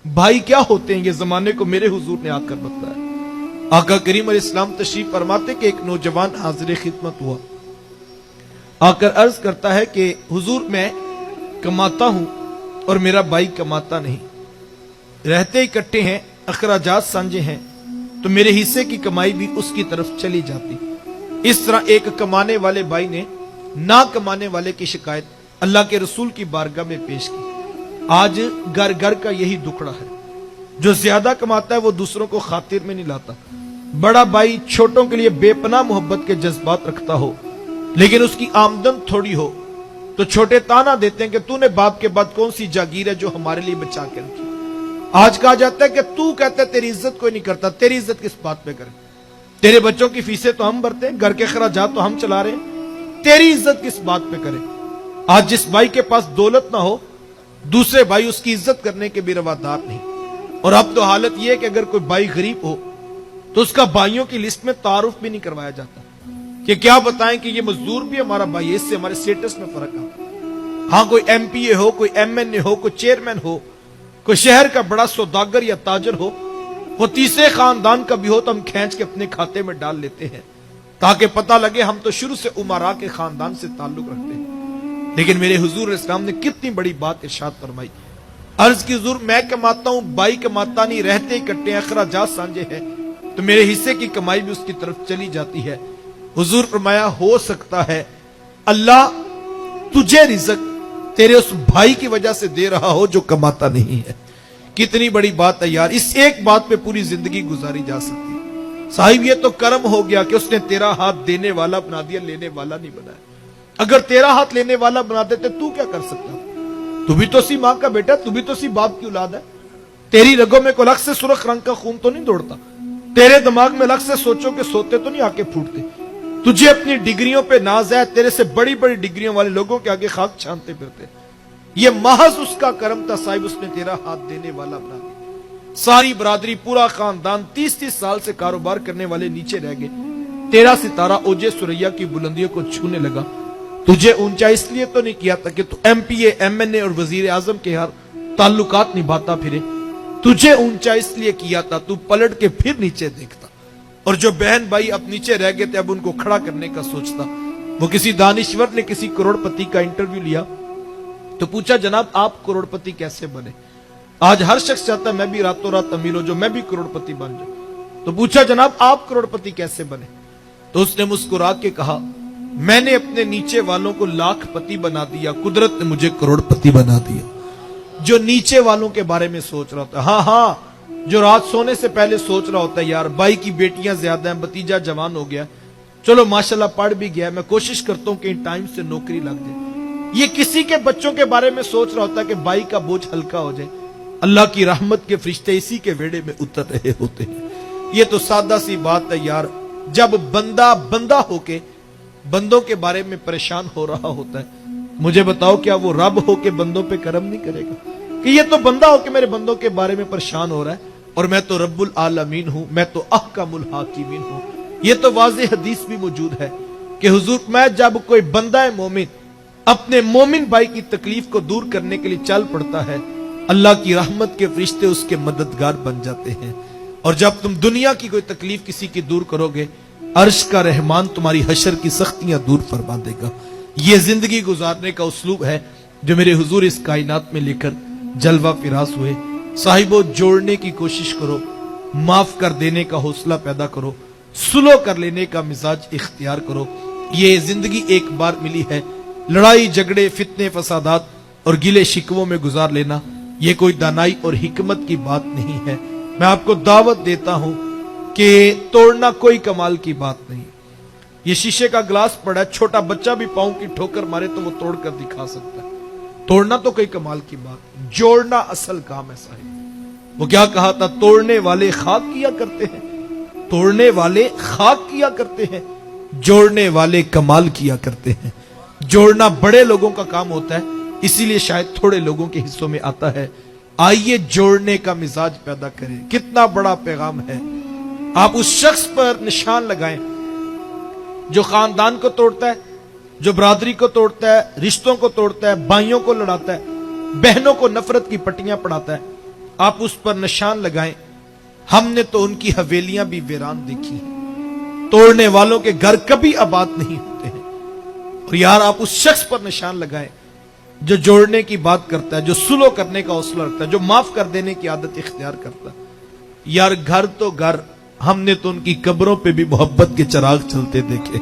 भाई क्या होते हैं ये जमाने को मेरे हुजूर ने आकर बताया। आका करीम अलैहिस्सलाम तशरीफ फरमाते कि एक नौजवान हाजिर खिदमत हुआ, आकर अर्ज करता है कि हुजूर मैं कमाता हूं और मेरा भाई कमाता नहीं, रहते इकट्ठे हैं, अखराजात सांझे हैं, तो मेरे हिस्से की कमाई भी उसकी तरफ चली जाती। इस तरह एक कमाने वाले भाई ने ना कमाने वाले की शिकायत अल्लाह के रसूल की बारगाह में पेश की। आज घर घर का यही दुखड़ा है, जो ज्यादा कमाता है वो दूसरों को खातिर में नहीं लाता। बड़ा भाई छोटों के लिए बेपनाह मोहब्बत के जज्बात रखता हो, लेकिन उसकी आमदन थोड़ी हो तो छोटे ताना देते हैं कि तूने बाप के बाद कौन सी जागीर है जो हमारे लिए बचा के रखी। आज कहा जाता है कि तू कहता है तेरी इज्जत कोई नहीं करता, तेरी इज्जत किस बात पे करे? तेरे बच्चों की फीसें तो हम भरते हैं, घर के खर्चात तो हम चला रहे हैं, तेरी इज्जत किस बात पे करे? आज जिस भाई के पास दौलत ना हो, दूसरे भाई उसकी इज्जत करने के भी रवादार नहीं। और अब तो हालत यह है कि अगर कोई भाई गरीब हो तो उसका भाइयों की लिस्ट में तारुफ भी नहीं करवाया जाता, कि क्या बताएं कि ये मजदूर भी हमारा भाई है, इससे हमारे स्टेटस में फर्क आता। हाँ, कोई एमपीए हो, कोई एमएनए हो, कोई चेयरमैन हो, कोई शहर का बड़ा सौदागर या ताजर हो, वो तीसरे खानदान का भी हो तो हम खींच के अपने खाते में डाल लेते हैं, ताकि पता लगे हम तो शुरू से उमरा के खानदान से ताल्लुक रखते हैं। लेकिन मेरे हुजूर इस्लाम ने कितनी बड़ी बात इरशाद फरमाई। अर्ज की हुजूर मैं कमाता हूं, भाई कमाता नहीं, रहते इकट्ठे हैं, अखराजात सांझे हैं, तो मेरे हिस्से की कमाई भी उसकी तरफ चली जाती है। हुजूर फरमाया हो सकता है अल्लाह तुझे रिज़्क तेरे उस भाई की वजह से दे रहा हो जो कमाता नहीं है। कितनी बड़ी बात है यार, इस एक बात पे पूरी जिंदगी गुजारी जा सकती है। साहिब ये तो कर्म हो गया कि उसने तेरा हाथ देने वाला बना दिया, लेने वाला नहीं बनाया। अगर तेरा हाथ लेने वाला बना देते तू क्या कर सकता? तू भी तो सी मां का बेटा, तू भी तो सी बाप की औलाद है। तेरी रगों में कोई अलग से सुर्ख रंग का खून तो नहीं दौड़ता, तेरे दिमाग में अलग से सोचो के सोते तो नहीं आके फूटते। तुझे अपनी डिग्रियों पे नाज है, तेरे से बड़ी बड़ी डिग्रियों वाले लोगों के आगे खाक छानते फिरते। ये महज उसका करम था साहिब, उसने तेरा हाथ देने वाला बना दिया। सारी बरादरी, पूरा खानदान 30-30 साल से कारोबार करने वाले नीचे रह गए। तेरा सितारा ओजे सुरैया की बुलंदियों को छूने लगा। तुझे ऊंचा इसलिए तो नहीं किया था कि तू एमपीए, एमएनए और वजीर आजम के हर ताल्लुकात निभाता फिरे, तुझे ऊंचा इसलिए किया था तू पलट के फिर नीचे देखता। और जो बहन भाई अब नीचे रह गए थे, अब उनको खड़ा करने का सोचता। वो किसी दानिश्वर ने किसी करोड़पति का इंटरव्यू लिया तो पूछा जनाब आप करोड़पति कैसे बने? आज हर शख्स चाहता है मैं भी रातों रात अमीर हो, जो मैं भी करोड़पति बन जाऊं। तो पूछा जनाब आप करोड़पति कैसे बने? तो उसने मुस्कुरा के कहा मैंने अपने नीचे वालों को लाखपति बना दिया, कुदरत ने मुझे करोड़पति बना दिया। जो नीचे वालों के बारे में सोच रहा होता है, हाँ हाँ, जो रात सोने से पहले सोच रहा होता है यार भाई की बेटियां ज्यादा हैं, भतीजा जवान हो गया, चलो माशाल्लाह पढ़ भी गया, मैं कोशिश करता हूं कि इन टाइम से नौकरी लग जाए। ये किसी के बच्चों के बारे में सोच रहा होता है कि भाई का बोझ हल्का हो जाए। अल्लाह की रहमत के फरिश्ते इसी के वेड़े में उतर रहे होते हैं। ये तो सादा सी बात है यार, जब बंदा बंदा होके बंदों के बारे में परेशान हो रहा होता है, मुझे बताओ क्या वो रब होके बंदों पे करम नहीं करेगा कि ये तो बंदा होके मेरे बंदों के बारे में परेशान हो रहा है और मैं तो रब्बुल आलमीन हूं, मैं तो अहकमुल हाकिमीन हूं। ये तो वाज़ेह हदीस भी मौजूद है कि हुजूर मैं जब कोई बंदा है मोमिन अपने मोमिन भाई की तकलीफ को दूर करने के लिए चल पड़ता है, अल्लाह की रहमत के फरिश्ते उसके मददगार बन जाते हैं। और जब तुम दुनिया की कोई तकलीफ किसी की दूर करोगे, अर्श का रहमान तुम्हारी हशर की सख्तियां दूर फरमा देगा। यह जिंदगी गुजारने का उसलूब है जो मेरे हुजूर इस कायनात में लेकर जलवा फिरास हुए। साहिबो जोड़ने की कोशिश करो, माफ कर देने का हौसला पैदा करो, सुलह कर लेने का मिजाज इख्तियार करो। ये जिंदगी एक बार मिली है, लड़ाई झगड़े फितने फसादात और गिले शिकवों में गुजार लेना ये कोई दानाई और हिकमत की बात नहीं है। मैं आपको दावत देता हूं कि तोड़ना कोई कमाल की बात नहीं। ये शीशे का ग्लास पड़ा है, छोटा बच्चा भी पांव की ठोकर मारे तो वो तोड़कर दिखा सकता है। तोड़ना तो कोई कमाल की बात, जोड़ना असल काम है साहिब। वो क्या कहा था, तोड़ने वाले खाक किया करते हैं, तोड़ने वाले खाक किया करते हैं, जोड़ने वाले कमाल किया करते हैं। जोड़ना बड़े लोगों का काम होता है, इसीलिए शायद थोड़े लोगों के हिस्सों में आता है। आइए जोड़ने का मिजाज पैदा करें। कितना बड़ा पैगाम है। आप उस शख्स पर निशान लगाएं जो खानदान को तोड़ता है, जो बरादरी को तोड़ता है, रिश्तों को तोड़ता है, भाइयों को लड़ाता है, बहनों को नफरत की पट्टियां पढ़ाता है। آپ اس پر نشان لگائیں. ہم نے تو ان کی حویلیاں بھی ویران دیکھی ہیں. توڑنے والوں کے گھر کبھی آباد نہیں ہوتے ہیں. اور یار آپ اس شخص پر نشان لگائیں جو جوڑنے کی بات کرتا ہے, جو سلو کرنے کا حوصلہ رکھتا ہے, جو معاف کر دینے کی عادت اختیار کرتا ہے. یار گھر تو گھر, ہم نے تو ان کی قبروں پہ بھی محبت کے چراغ چلتے دیکھے.